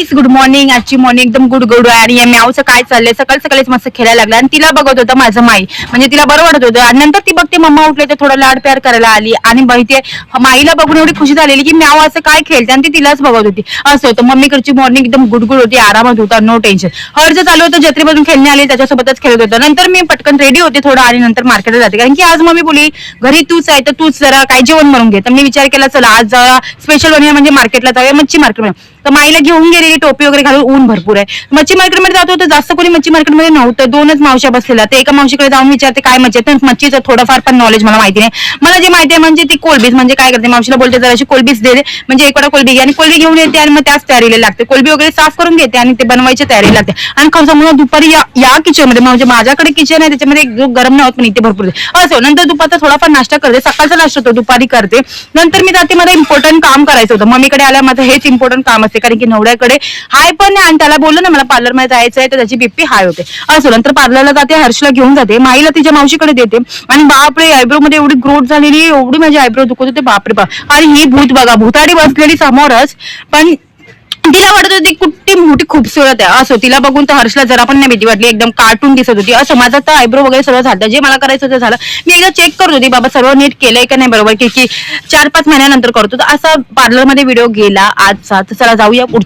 गाईस, good morning. आजची morning एकदम good good आहे. आणि म्यावचं काय चाललंय, सकाळ सकाळीच मस्त खेळायला लागला आणि तिला बघत होतं माझं माई, म्हणजे तिला बरं वाटत होतं. आणि नंतर ती बघते मम्मा उठले तर थोडं लाड प्यार करायला आली आणि माहितीये माईला बघून एवढी खुशी झालेली की म्याव असं काय खेळते आणि ती तिलाच बघत होती. असं होतं. मम्मीकडची मॉर्निंग एकदम गुड गुड होती, आरामात होता, नो टेन्शन. हर्ष चालू होतं, जत्रेमधून खेळणे आली त्याच्यासोबतच खेळत होतं. नंतर मी पटकन रेडी होते थोडं आणि नंतर मार्केटला जाते, कारण की आज मम्मी बोली घरी तूच आहे तर तूच जरा काय जेवण बनवून घे. तर मी विचार केला चला आज जरा स्पेशल बनवूया, म्हणजे मार्केटला जाऊया, मच्छी मार्केटमध्ये. तर माईला घेऊन गेलेली, टोपी वगैरे घालून, ऊन भरपूर आहे. मच्छी मार्केटमध्ये जात होतं, जास्त कोणी मच्छी मार्केटमध्ये नव्हतं, दोनच मावश्या बसलेल्या. ते एका मावशीकडे जाऊन विचारते काय मच्छी, तर मच्छीचं थोडंफार पण नॉलेज मला माहिती नाही. मला जे माहिती आहे म्हणजे ती कोलबीज, म्हणजे काय करते मावशीला बोलते जराशी कोलबीज दे, म्हणजे एक वाटा कोलबी घे, आणि कोलबी घेऊन येते आणि मग त्याच तयारीला लागते. कोलबी वगैरे साफ करून घेते आणि ते बनवायची तयारी लागते. आणि खरं म्हणून दुपारी या किचनमध्ये, म्हणजे माझ्याकडे किचन आहे त्याच्यामध्ये गरम नाही होत, पण इथे भरपूर असं. नंतर दुपारचा थोडाफार नाश्ता करते, सकाळचा नाश्ता तो दुपारी करते. नंतर मी जाते, मला इम्पॉर्टंट काम करायचं होतं. मम्मीकडे आल्या माझं हेच इम्पॉर्टंट काम असते, कारण की नवऱ्याकडे हाय पण नाही, आणि त्याला बोललं ना मला पार्लर मध्ये जायचं आहे तर त्याची बीपी हाय होते. असं नंतर पार्लरला जाते, हर्षला घेऊन जाते, माईला तिच्या मावशीकडे देते. आणि बापरे, आयब्रो मध्ये एवढी ग्रोथ झालेली, एवढी माझी आयब्रो दुखत होते, बापरे बाप. आणि ही भूत बघा, भूताडी बसलेली समोरच, पण तिला वाटत होती कुठली मोठी खूपसूरत आहे. असं तिला बघून तर हर्षला जरा पण नाही भीती वाटली, एकदम कार्टून दिसत होती. असं माझं तर आयब्रो वगैरे सर्व झालं, जे मला करायचं होतं झालं. मी एकदा चेक करत होती बाबा सर्व नीट केलंय का नाही बरोबर, की 4-5 महिन्यानंतर करतो. तर असा पार्लरमध्ये व्हिडिओ गेला आजचा. तर चला जाऊया